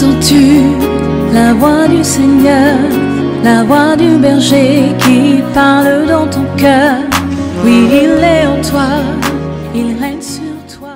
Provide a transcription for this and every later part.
Entends-tu la voix du Seigneur, la voix du berger qui parle dans ton cœur? Oui, il est en toi, il règne sur toi.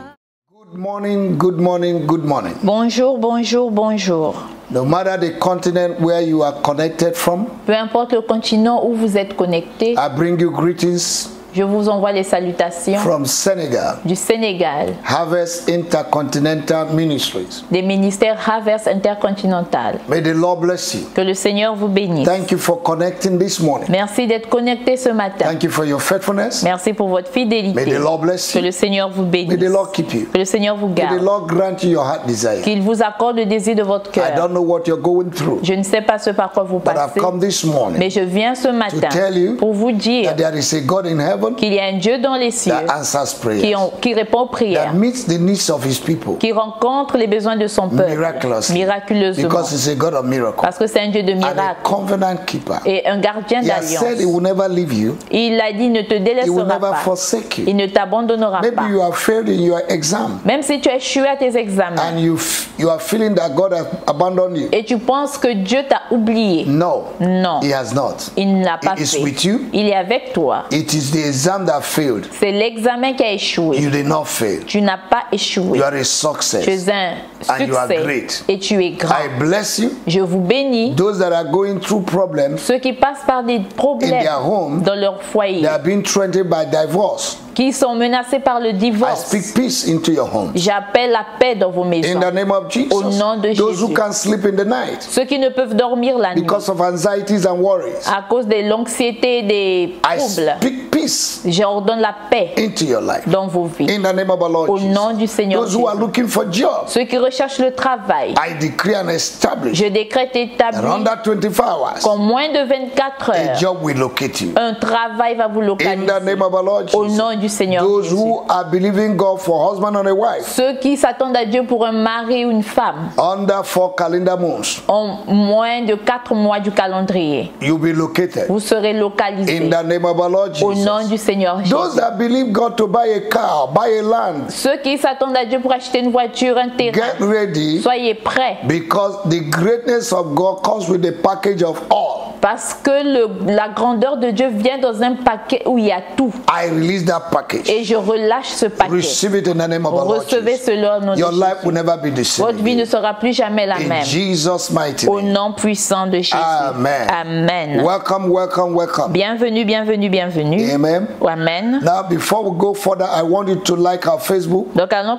Good morning, good morning, good morning. Bonjour, bonjour, bonjour. No matter the continent where you are connected from, Peu importe le continent où vous êtes connecté, I bring you greetings je vous envoie les salutations from Senegal, du Sénégal, Harvest Intercontinental Ministries. des ministères Harvest Intercontinental. May the Lord bless you. Que le Seigneur vous bénisse. Thank you for connecting this morning. Merci d'être connecté ce matin. Thank you for your faithfulness. Merci pour votre May fidélité. the Lord bless Que you. le Seigneur vous May the bénisse. Lord keep you. Que le Seigneur vous May the garde. Lord grant you your heart desire. Qu'il vous accorde le désir de votre I cœur. don't know what you're going through, Je ne sais pas ce par quoi vous but I've passez, come this morning mais je viens ce matin tell you pour vous dire that there is a God in heaven qu'il y a un Dieu dans les cieux that answers prayers, qui répond aux prières, that meets the needs of his people qui rencontre les besoins de son peuple miraculously, miraculeusement, because he's a God of miracles parce que c'est un Dieu de and a miracles covenant keeper. et un gardien He has said he d'alliance. will never leave you. Il a dit, il ne te He will délaissera never pas, forsake you. il ne t'abandonnera Maybe pas. you have failed in your exam Même si tu as échoué à tes examens and you are feeling that God has abandoned you. et tu penses que Dieu t'a oublié, No, non, he has not. il ne l'a pas He is fait. with you. Il est avec toi. It is the exam that failed. C'est l'examen qui a échoué. You did not fail. Tu n'as pas échoué. You are a Tu success. es un And you are succès great. et tu es grand. I bless you. Je vous bénis. Those that are going through problems, Ceux qui passent par des in problèmes their home, dans leur foyer, they are being threatened by divorce. qui sont menacés par le I divorce, speak peace into your homes. j'appelle la paix dans vos In maisons. the name of Jesus. Au nom de Those who Jésus. can't sleep in the night Ceux qui ne peuvent dormir la nuit because of anxieties and worries, à cause de l'anxiété et des I troubles, speak peace j'ordonne la paix into your life. dans vos vies. In the name of our Lord Au Jesus. nom du Seigneur Those who are Jésus. looking for jobs, Ceux qui recherchent le travail, I decree and establish je décrète et that établis under 24 hours, qu'en moins de 24 a heures, job will locate you. un travail va vous In localiser. the name of our Lord Au Jesus. nom du Seigneur Those Jésus. who are believing God for husband and a wife, Ceux qui s'attendent à Dieu pour un mari ou une femme, under 4 calendar months, en moins de 4 mois du calendrier, you'll be located. vous serez In localisés. the name of our Lord Au nom Jesus. du Seigneur Those Jésus. that believe God to buy a car, buy a land, Ceux qui s'attendent à Dieu pour acheter une voiture, un terrain, get ready, soyez prêts. because the greatness of God comes with a package of all. Parce que la grandeur de Dieu vient dans un paquet où il y a tout. I release that package. Et je relâche ce paquet. Receive it in the name of our Lord Recevez Jesus. cela au nom de Your Jésus. life will never be the same. Votre vie ne sera plus jamais la In même. Jesus' mighty Au name. nom puissant de Jésus. Amen. Amen. Welcome, welcome, welcome. Bienvenue, bienvenue, bienvenue. Amen. Amen. Now, before we go further, I want you to like our Facebook Donc avant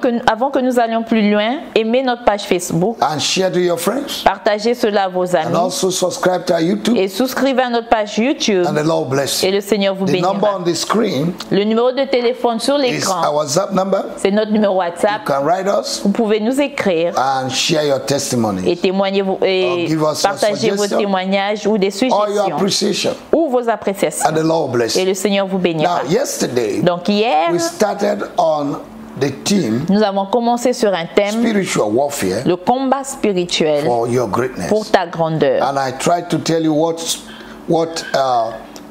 que nous allions plus loin, aimez notre page Facebook, and share to your friends. partagez cela à vos And amis also subscribe to our YouTube. et souscrivez à notre page YouTube And the Lord bless et you. le Seigneur vous The number bénira. on the screen Le numéro de téléphone sur is l'écran, our WhatsApp number. c'est notre numéro You WhatsApp. can write us Vous pouvez nous écrire and share your et testimonies témoigner et give us your partager vos suggestions témoignages ou des or your suggestions appreciation. ou vos appréciations. And the Lord bless Et you. le Seigneur vous bénira. Now, yesterday, Donc hier, we started on the theme nous avons commencé sur un thème, spiritual warfare le combat spirituel for your pour greatness. ta grandeur. And I tried to tell you what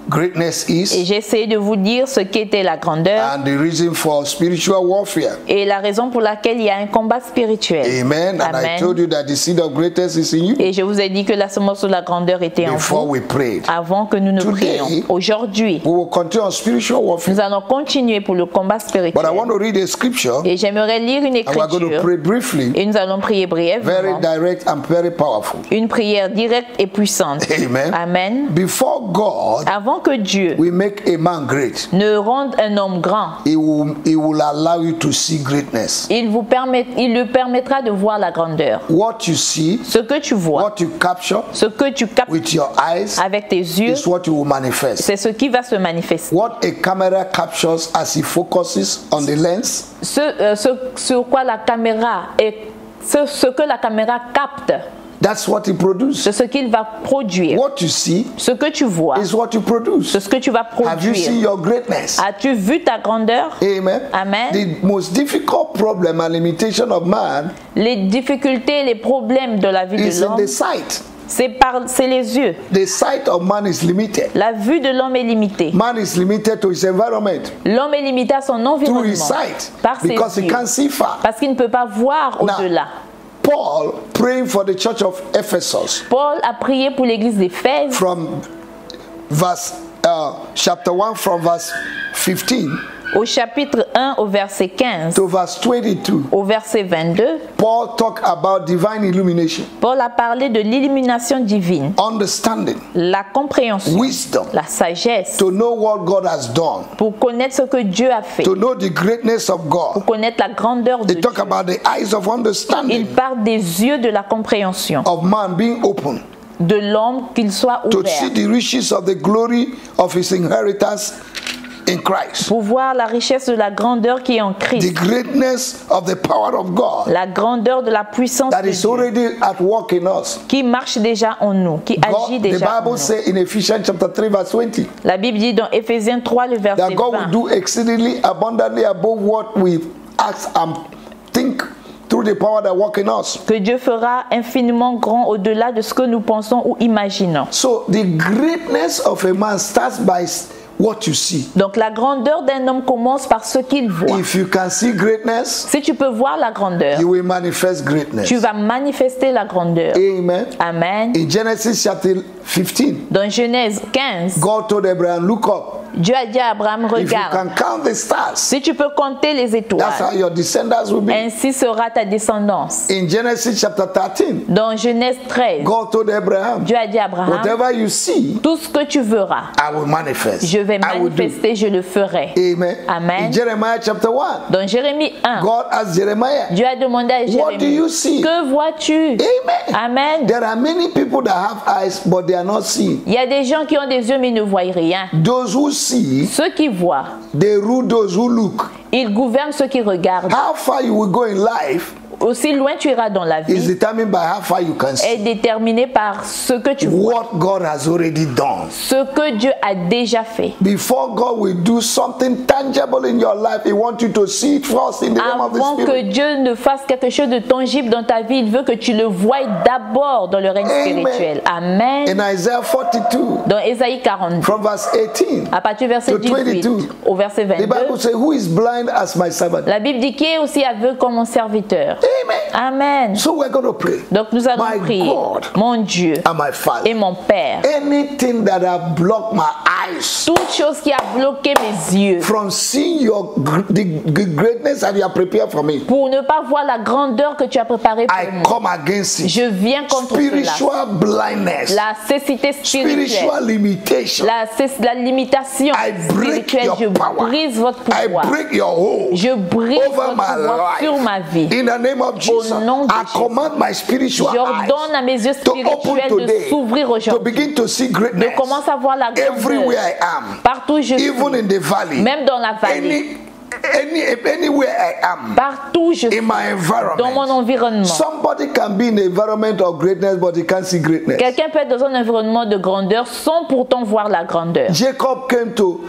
greatness Et is j'ai essayé de vous dire ce qu'était la grandeur and the reason for spiritual warfare. et la raison pour laquelle il y a un combat spirituel. Amen. And I told Amen. you that the seed of greatness is in you Et je vous ai dit que la semence de la grandeur était en before vous we prayed. avant que nous ne Today, prions. Aujourd'hui, We will continue on spiritual warfare. nous allons continuer pour le combat But I spirituel. want to read a scripture Et j'aimerais lire une and we're going to écriture pray briefly, et nous allons prier very brièvement. direct and very powerful. Une prière directe et puissante. Amen. Amen. Before God Avant que Dieu will make a man great, ne rende un homme grand, he will allow you to see greatness. il le permettra de voir la grandeur. What you see, Ce que tu vois, what you capture ce que tu captes with your eyes avec tes yeux, is what you will manifest. c'est ce qui va se manifester. What a camera captures as it focuses on the lens Ce sur quoi la caméra est, ce que la caméra capte, That's what he produced. c'est ce qu'il va produire. What you see Ce que tu vois, is what you produce. c'est ce que tu vas Have you seen produire. your greatness? As-tu vu ta grandeur? Amen. Amen. The most difficult problem and limitation of man Les difficultés, les problèmes de la vie is de in l'homme, the sight. c'est les yeux. The sight of man is limited. La vue de l'homme est limitée. Man is limited to his environment, L'homme est limité à son through his environnement sight, par ses because he yeux, can't see far. parce qu'il ne peut pas voir Now, au-delà. Paul praying for the church of Ephesus Paul a prié pour l'église d'Éphèse from chapter 1 from verse 15 au chapitre 1 au verset 15 to verse 22. au verset 22. Paul talked about divine illumination, Paul a parlé de l'illumination divine, understanding, la compréhension, wisdom, la sagesse, to know what God has done, pour connaître ce que Dieu a fait, to know the greatness of pour God. connaître la grandeur de They Dieu. talk about the eyes of Il understanding parle des yeux de la compréhension, of man being open de l'homme qu'il soit to ouvert, see the riches of the glory of his inheritance in Christ, pour voir la richesse de la grandeur qui est en the Christ, greatness of the power of God la grandeur de la puissance that de is Dieu, already at work in us. qui marche déjà en nous, qui agit God, the déjà en Bible nous. says in Ephesians chapter 3 verse 20 La Bible dit dans Éphésiens 3, le that verset God 20, will do exceedingly abundantly above what we ask and think through the power that work in us. que Dieu fera infiniment grand au-delà de ce que nous pensons ou imaginons. So the greatness of a man starts by what you see. Donc la grandeur d'un homme commence par ce qu'il voit. If you can see greatness, Si tu peux voir la grandeur, you will manifest greatness. tu vas manifester la grandeur. Amen. Amen. In Genesis chapter 15, Dans Genèse 15, God told Abraham, look up. Dieu a dit à Abraham, If you regarde, can count the stars, si tu peux compter les that's how étoiles, your descendants will be. ainsi sera ta descendance. In Genesis chapter 13, Dans Genèse 13, God told Abraham, Dieu a dit à Abraham, whatever you see, tout ce que tu verras, I will manifest. je vais I will do. manifester, je le ferai. Amen. Amen. In Jeremiah chapter 1, Dans Jérémie 1, God asked Jeremiah, Dieu a demandé à what do Jérémie, you see? que vois-tu? Amen. Amen. There are many people that have eyes, but they are not seeing. Il y a des gens qui ont des yeux mais ils ne voient rien. Those who see, Ceux qui voient, they rule those who look. ils gouvernent ceux qui regardent. How far you will go in life Aussi loin tu iras dans la is vie determined by how far you can see. est déterminé par ce que tu vois, What God has already done. ce que Dieu a déjà fait. Before God will do something tangible in your life, He wants you to see it first in the realm of the Avant que Spirit. Dieu ne fasse quelque chose de tangible dans ta vie, il veut que tu le voies d'abord dans le règne Amen. spirituel. Amen. In Isaiah 42, Dans Ésaïe 42, from verse 18, à partir du verset to 18 22, au verset the 22, Bible says, who is blind as my servant? la Bible dit qui est aussi aveugle comme mon serviteur. Amen. Amen. So we're going to pray. Donc nous allons My prier. God Mon Dieu and my et Father, mon Père, anything that have blocked my eyes toute chose qui a bloqué mes yeux from seeing the greatness that you have prepared for me, pour ne pas voir la grandeur que tu as préparée pour I moi, come against it. je viens contre cela. Spiritual blindness, La cécité spirituelle, spiritual limitation, la limitation I break spirituelle, your je power. brise votre I pouvoir. break your hold Je brise over votre my pouvoir sur ma life. vie. In the name of Jesus, nom de I Jésus. command my spiritual J'ordonne à mes yeux eyes to open spirituels de today, s'ouvrir to aujourd'hui. begin to see Je greatness commence à voir la everywhere grandeur I am, partout où je even suis, in the valley, même dans la vallée, anywhere I am, partout où je suis, in my dans mon environment. environnement. Somebody can be in an environment of greatness, but he can't see greatness. Quelqu'un peut être dans un environnement de grandeur sans pourtant voir la grandeur. Jacob came to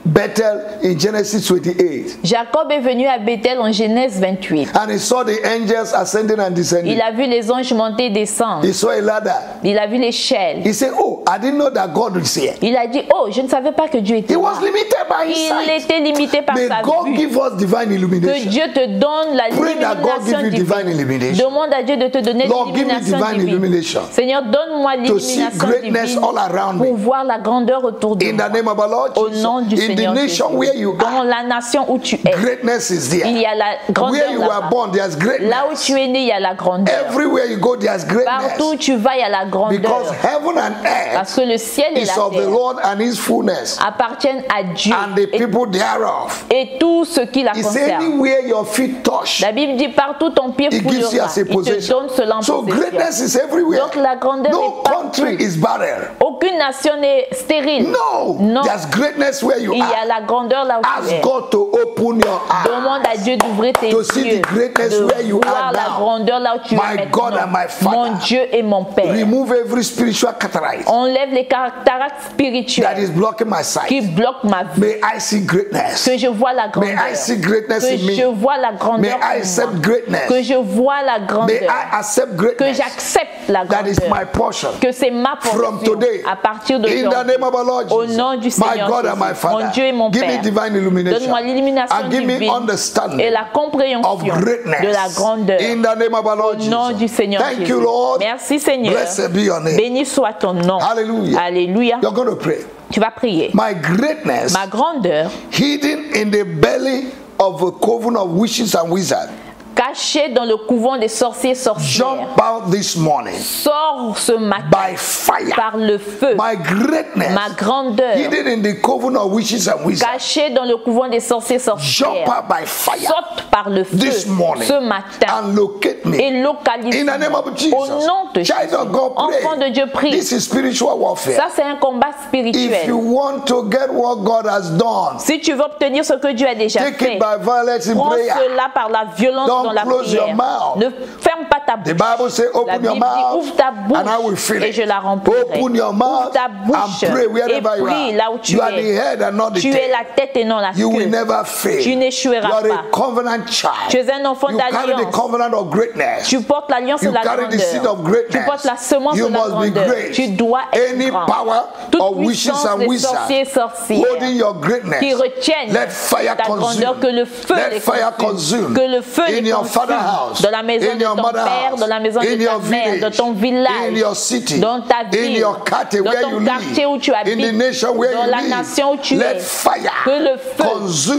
Bethel in Genesis 28, Jacob est venu à Bethel en Genèse 28. and he saw the angels ascending and descending. Il a vu les anges monter et descendre. He saw a ladder. Il a vu l'échelle. He said, "Oh, I didn't know that God was here." Il a dit, oh, je ne savais pas que Dieu était He là. was limited by his Il sight. était limité par May sa God vue. give us divine Que illumination. Dieu te donne la Pray that God give illumination you divine divine. illumination. Demande à Dieu de te donner Lord, give me l'illumination divine divine. illumination Seigneur, donne-moi to see l'illumination greatness divine all around pour me. voir la grandeur autour de In moi. the name of our Lord Au Jesus, nom du in the Seigneur nation Jésus. where you Dans are, la nation où tu es, greatness is there. il y a la grandeur Where you were là-bas. born, there's Là où greatness. tu es né, il y a la grandeur. Everywhere you go, there's Partout où greatness. tu vas, il y a la grandeur. Because heaven and earth Parce que le ciel et is la of the terre Lord and His fullness, appartiennent à Dieu and the people thereof. et tout ce qui la He said, concerne. anywhere your feet touch, La Bible dit partout ton pied He gives you foulera. as a Il te possession. donne cela en So possession. greatness is everywhere. Donc la grandeur No est partout. country is barren. Aucune nation n'est stérile. No, Non. there's greatness where you Il y a are. la grandeur là où tu Ask es. God to open your eyes. Demande à Dieu d'ouvrir tes To see yeux, the greatness de where you voir are la now. grandeur là où tu My es God and my maintenant. Father. Mon Dieu et mon Père. Remove every spiritual cataract Enlève les cataractes that spirituels is blocking my qui sight. bloquent ma vie. May I see greatness. Que je vois la May grandeur. I see greatness Que in me. je vois la May grandeur I en accept moi. greatness. Que je vois la May grandeur. I accept Que greatness. j'accepte la that is my grandeur, portion. que c'est ma From portion today, à partir de in the name of our Lord au Jesus, nom du my Seigneur God and my Jésus, Father, mon Dieu et mon give me Père. divine illumination Donne-moi l'illumination and give me divine understanding et la of compréhension greatness. de la grandeur. In the name of our Lord Au nom Jesus. du Seigneur Thank Jésus. you, Lord. Merci Seigneur. Blessed be your name. Béni soit ton nom. Hallelujah. Alléluia. You're going to pray. Tu vas prier. My greatness Ma grandeur hidden in the belly of a coven of witches and wizards. cachée dans le couvent des sorciers sorcières. Jump out this morning Sors ce matin by fire. par le feu. My greatness Ma grandeur hidden in the coven of witches and wizards. cachée dans le couvent des sorciers Jump sorcières. out by fire Saute par le feu this morning ce matin and locate me. et localise In the name of au Jesus. nom de Child Jésus. of God, Enfant de pray. Dieu, prie. This is spiritual warfare. Ça, c'est un combat If you spirituel. want to get what God has done, Si tu veux obtenir ce que Dieu a déjà take fait, it by violence in prends prayer. cela par la violence Don't dans la close your prière. mouth. Ne ferme pas ta The bouche. Bible says, La open Bible your dit, mouth ouvre ta and I will bouche fill et it. je la remplirai. Open your Ouvre mouth ta and bouche pray et wherever you prie là où are. tu You are the es. head and not the Tu es tail. la tête et non la You will queue. never fail. Tu You n'échoueras are a pas. covenant child. Tu es un enfant You carry the d'alliance. covenant of greatness. Tu portes l'alliance You de la carry the seed of grandeur. Tu greatness. portes la semence You de la must be grandeur. great. Tu dois être Any grand. power Toute of witches puissance and des wizards sorciers et sorcières holding your greatness, qui retiennent let fire ta grandeur, consume. que le feu Let les fire consume. consume. Que le feu In les your consume. father house, Dans la maison in de your ton mother père, house, dans la maison in de ta your mère, village, dans ton village, in your city, dans ta in ville, your quartier dans where ton you quartier où live, tu habites, in the nation where dans you la live. nation où tu Let es. fire Que le feu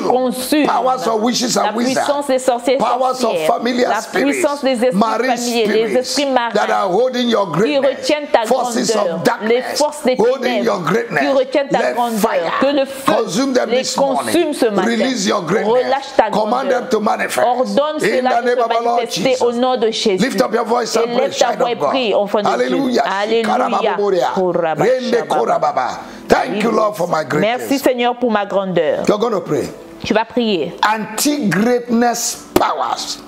consume powers of witches la and wizards, puissance des sorciers et powers of sorcières, familiar la spirits, puissance des esprits marine familiers, les spirits esprits that marins are holding your qui greatness, retiennent ta forces grandeur, of darkness les forces des holding ténèbres your greatness. qui retiennent ta Let grandeur, fire que le feu consume them les this morning. consume ce matin. Release your greatness. Relâche ta Command them grandeur. to manifest. Ordonne In cela the de name se of our Lord manifester Jesus. au nom de Jésus. Lift up your voice Et and pray, lève ta child voix et of God. prie, enfant de Hallelujah. Dieu. Alléluia. Shikarababoborea. Koraba, Rende shababa. korababa. Thank you, Lord, for my Merci greatness. Seigneur pour ma grandeur. You're going to pray. Tu vas prier. Anti-greatness powers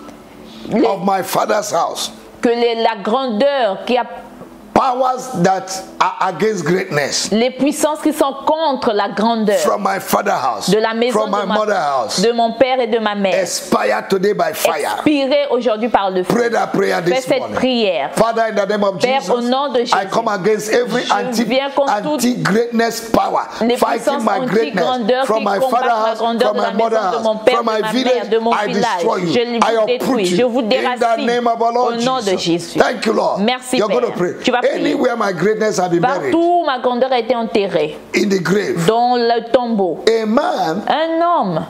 Les- of my father's house. la grandeur qui a Powers that are against greatness. les puissances qui sont contre la grandeur From my father's house. de la maison From my mother's house. de mon père et de ma mère. Expire today by fire. Expirez aujourd'hui par le feu. Pray that prayer Fais this cette morning. prière. Father, in the name of Père, Jesus, au nom de Jésus, I come against every je viens contre anti-greatness power les fighting puissances my greatness anti-grandeur from qui my combattent father's ma house, grandeur from de my la maison mother's de house, mon père, from de my ma village. mère, de mon I village. destroy you. Je les I uproot détruis, you. je vous In the déracine name of our Lord au nom de Jesus. Jésus. Thank you, Lord. Merci, You're going to Père. pray. Tu vas prier. Anywhere my greatness has been buried, Partout où ma grandeur a été enterrée, in the grave, dans le tombeau, a man un homme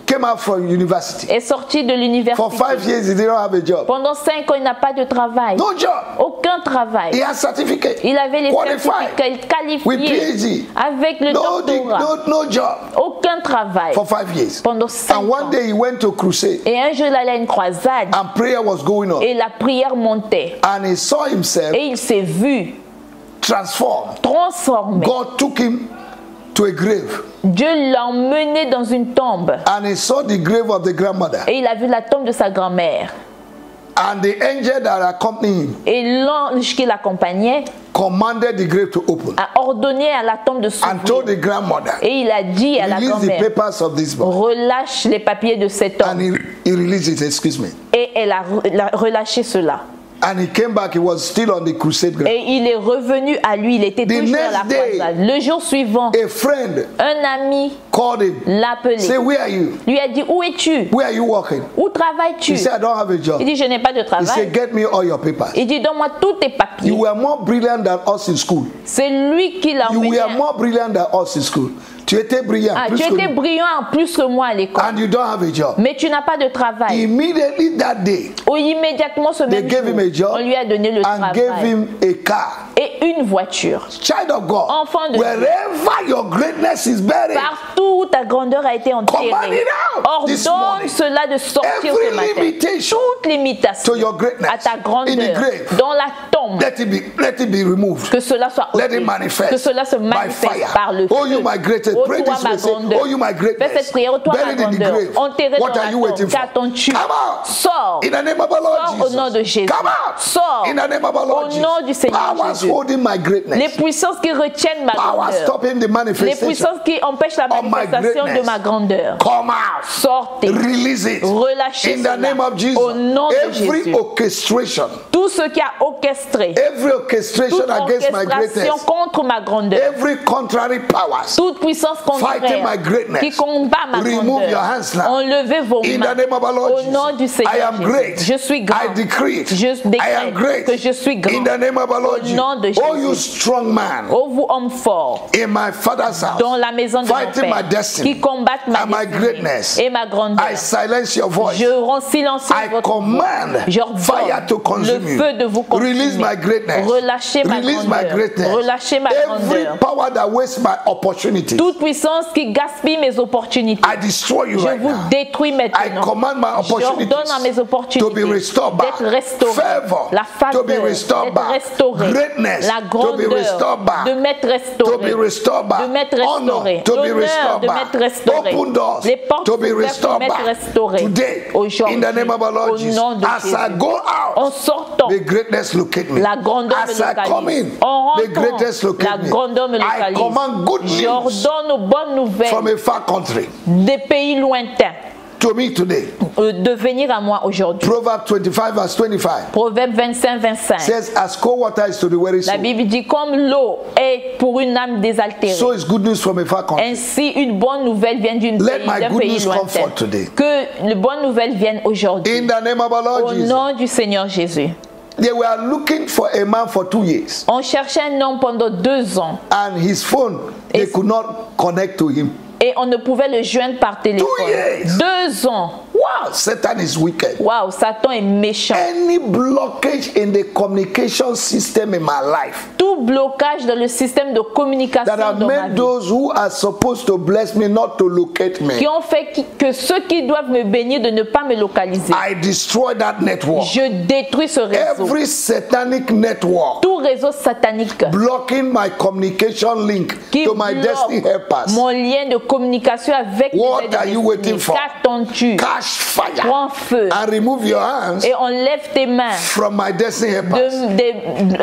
came out from university. est sorti de For l'université. 5 years, he didn't have a job. Pendant 5 ans, il n'a pas de travail. No job. Aucun He travail. has certificate. Il avait les Qualified. certificats, il With qualifié PhD. avec le doctorat. No job. Aucun travail. For 5 years. Pendant 5 And one ans. day he went to crusade Et un jour, il allait à une croisade and prayer was going on. et la prière montait. And he saw himself Et il s'est vu transformed. transformé. God took him to a grave Dieu l'a emmené dans une tombe and he saw the grave of the grandmother. et il a vu la tombe de sa grand-mère. And the angel that accompanied him Et l'ange qui l'accompagnait commanded the grave to open a ordonné à la tombe de and told s'ouvrir. the grandmother, Et il a dit à la release the grand-mère, papers of this boy. relâche les papiers de cet And homme. he released it, excuse me. Et elle a relâché cela. And he came back, he was still on the crusade ground. Et il est revenu à lui, il était The toujours à la next day, croisade. Le jour suivant, A friend un ami called him, l'appelait. say, where are you? Lui a dit, où es-tu? Where are you working? Où travailles-tu? He said, I don't have a job. Il dit, je n'ai pas de He travail. said, get me all your papers. Il dit, donne-moi tous tes papiers. You were more brilliant than us in school. C'est lui qui l'a You emmené. were more brilliant than us in school. Tu étais brillant. Ah, plus tu que étais nous. brillant en plus que moi à l'école. And you don't have a job. Mais tu n'as pas de travail. Immediately that day, Immédiatement ce they même gave him a jour, job on lui a donné le and gave travail him a car. et une voiture. Child of God, Enfant de Dieu. wherever your greatness is buried, Partout où ta grandeur a été Command enterrée, it out this ordonne morning. cela de sortir Every ce matin. limitation Toute limitation to your greatness à ta in the grandeur grave, dans la tombe, let it be removed. que cela soit Let ôté, it manifest que cela se by manifeste fire. par le Oh, feu. you my greatest. Ô Pray toi this ma way. Say, grandeur. oh, you my Fais greatness. cette prière, ô toi ma Buried in the grandeur, grave. enterré What dans are la you waiting tombe, for? qu'attends-tu? Come out. Sors. In the name of our Lord Sors Jesus. au nom de Jésus. Come out. Sors. In the name of our Lord Au Jesus. nom du Seigneur Powers Jésus. holding my greatness. Les puissances qui retiennent ma Powers grandeur. stopping the Les manifestation. puissances qui empêchent la of my manifestation de greatness. ma grandeur. Come out. Sortez. Release it. Relâchez In the cela. name of Jesus. Au nom de Every Jésus. orchestration Tout ce qui a orchestré frustrer every orchestration toute against my orchestration greatness, contre ma grandeur, every contrary powers toute puissance fighting my contraire greatness, qui combat ma remove your grandeur, hands now. enlevez vos In mains the name of our Lord au nom du Jesus, I Seigneur am Jésus. great. Je suis grand. I decree it. Je I am décrète great. que je suis grand. In the name of our Lord Au nom de Jesus. Oh, you Jésus. strong man Ô vous hommes forts, in my father's house, dans la maison de mon fighting my Père, destiny qui combattent ma and my destinée greatness. et ma grandeur. I silence your voice. Je rends silencieux I votre voix. command J'ordonne fire to le consume you. feu de vous consumer. Release my greatness. Relâchez ma Release my grandeur. greatness. Relâchez ma Every grandeur. power that wastes my opportunities, Toute puissance qui gaspille mes opportunités, I destroy you je right vous now. détruis I maintenant. command my opportunities J'ordonne à mes to be opportunités restored back. d'être restaurées. Favor La to be faveur restored d'être back. restaurée. Greatness La to be restored grandeur back. de m'être To be restaurée. restored back. De m'être Honor restaurée. to be L'honneur restored de back. m'être restaurée. Open doors Les portes to be ouvertes de restored m'être back. restaurées. Today, Aujourd'hui, in the name of our Lord au Jesus, nom de as Jésus. I go En out, sortant, the greatness locate me. la grandeur As me I come localise. in, En the greatest rentrant, la locate me. grandeur me I localise. command good news J'ordonne aux bonnes nouvelles from a far country des pays lointains to me today. de venir à moi aujourd'hui. Proverbs 25 verse 25 Proverbe 25. says, as cold water is to the weary La soul, Bible dit comme l'eau est pour une âme désaltérée, so is good news from a far country. ainsi une bonne nouvelle vient Let my d'un good pays news come lointain. forth today. Que les bonnes nouvelles viennent aujourd'hui. In the name of our Lord Au Jesus. nom du Seigneur Jésus. They were looking for a man for 2 years, On cherchait un homme pendant 2 ans and his phone, they Et- could not connect to him. et on ne pouvait le joindre par téléphone. 2 years. 2 ans. Wow, Satan is wicked. Waouh, Satan est méchant. Any blockage in the communication system in my life Tout blocage dans le système de communication that have dans ma made vie, those who are supposed to bless me not to locate me, qui ont fait que ceux qui doivent me bénir de ne pas me localiser. I destroy that network. Je détruis ce réseau. Every satanic network Tout réseau satanique blocking my communication link qui to my destiny bloque helpers. mon lien de communication avec mes What aides are you waiting destinées. for? Qu'attends-tu? Catch fire Prends feu and remove your hands et enlève tes mains from my destiny helpers.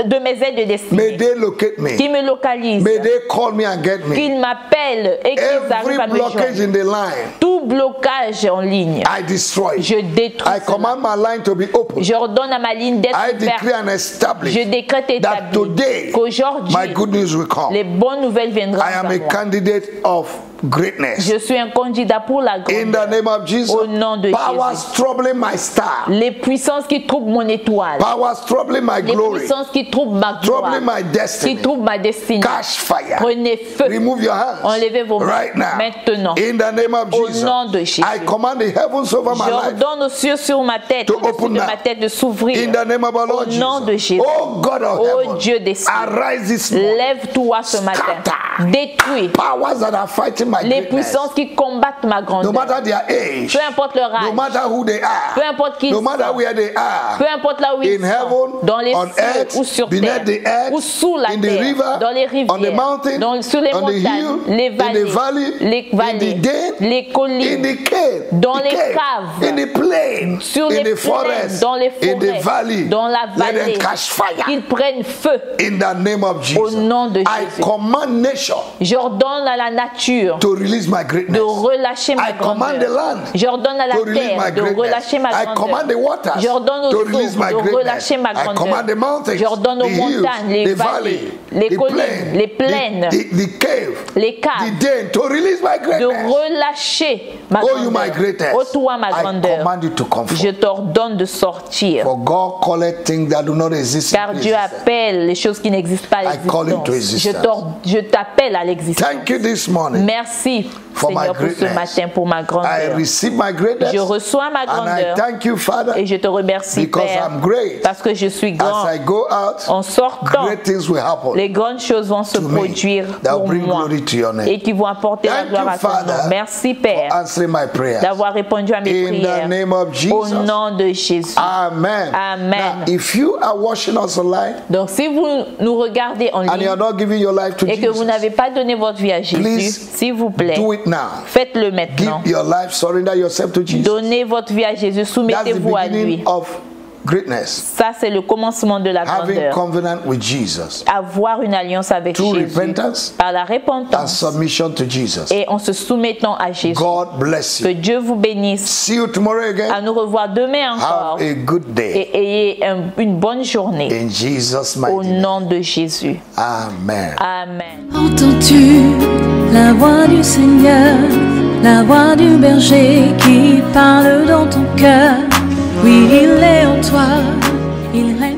de mes aides de May destinée. they locate me. Qui me localisent, May they call me and get me. qu'ils m'appellent et qu'ils Every arrivent à me blockage joindre. in the line, Tout blocage en ligne, I destroy. je détruis I cela. command my line to be open. J'ordonne à ma ligne d'être I ouverte. decree and establish Je décrète et that établis today qu'aujourd'hui, my good news will come. les bonnes nouvelles viendront I am à a moi. candidate of greatness. Je suis un candidat pour la In the grandeur. name of Jesus, Au nom de powers Jésus. troubling my star, Les puissances qui troublent mon étoile, powers troubling my les glory, puissances qui troublent ma gloire, troubling my qui destiny, troublent ma destinée, catch fire. prenez feu. Remove your hands Enlevez vos mains right now. maintenant. In the name of Au Jesus, nom de Jésus. I command the heavens over my life. J'ordonne aux cieux sur ma tête, To au-dessus open de now. ma tête de s'ouvrir. In the name of our Lord Au nom de Jesus. Jésus. Oh God of Oh heaven, Dieu des cieux, arise this morning. lève-toi ce matin. Scatter. Détruis Powers that are fighting my les greatness, puissances qui combattent ma no grandeur. matter their age, Peu importe leur no âge, matter who they are, peu importe qui ils no matter sont, where they are, peu importe là où ils in sont, heaven, dans les on cieux earth, ou sur beneath terre, the earth, ou sous la in the terre, river, dans les on the rivières, mountain, sur les on the montagnes, hill, les in vallées, the valley, les in vallées, the den, les in collines, the cave, dans the les cave, caves, in the plain, sur in les the plaines, forest, dans les in the forêts, valley, dans la let vallée, them catch fire. qu'ils prennent feu. In the name of Jesus, nom de I Jésus. command nature J'ordonne à la nature to release my greatness. de relâcher ma I command the grandeur. land J'ordonne à la to release my terre de greatness. relâcher ma I command the grandeur. waters J'ordonne aux to release eaux my de greatness. relâcher ma I command the grandeur. mountains, J'ordonne aux the hills, montagnes, les the vallées, valley, les the collines, plain, les plaines, the cave, les caves, the den, to release my de greatness. relâcher ma Oh, you my grandeur. greatness. Ô toi ma I grandeur, command you to come je forth. t'ordonne de sortir. For God calleth things that do not exist. Car Dieu appelle les choses qui n'existent pas à I call into l'existence. existence. Je t'appelle à l'existence. Thank you this morning. Merci For my Seigneur pour ce greatness. matin, pour ma I grandeur. receive my greatness. Je reçois ma And I grandeur thank you, Father, et je te remercie because Père I'm great. parce que je suis grand. As I go out, En sortant, great things will happen. les grandes choses vont se to me produire that pour bring moi glory to your name. et qui vont apporter la Thank gloire you, à ton Father, nom. Merci for Père answering my prayers. d'avoir répondu à mes In the prières. name of Au Jesus. nom de Jésus. Amen. Amen. Now, if you are watching us online Donc si vous nous regardez en and you ligne are not giving your life to et que vous Jesus, n'avez pas donné votre vie à Jésus, Please s'il vous plaît, do it now. faites-le Give maintenant. your life, surrender yourself to Jesus. Donnez votre vie à Jésus, That's the soumettez-vous à lui. beginning of greatness. Ça, c'est le commencement de la Having grandeur. covenant with Jesus. Avoir une alliance avec Through Jésus. repentance Par la and repentance. submission to Jesus. Et en se soumettant à Jésus. God bless Que you. Dieu vous bénisse. See you tomorrow À again. nous revoir demain encore. Have a good day. Et ayez une bonne journée. In Jesus' Au mighty name. nom de Jésus. Amen. Amen. Entends-tu la voix du Seigneur, la voix du berger qui parle dans ton cœur? Oui, il est en toi, il règne.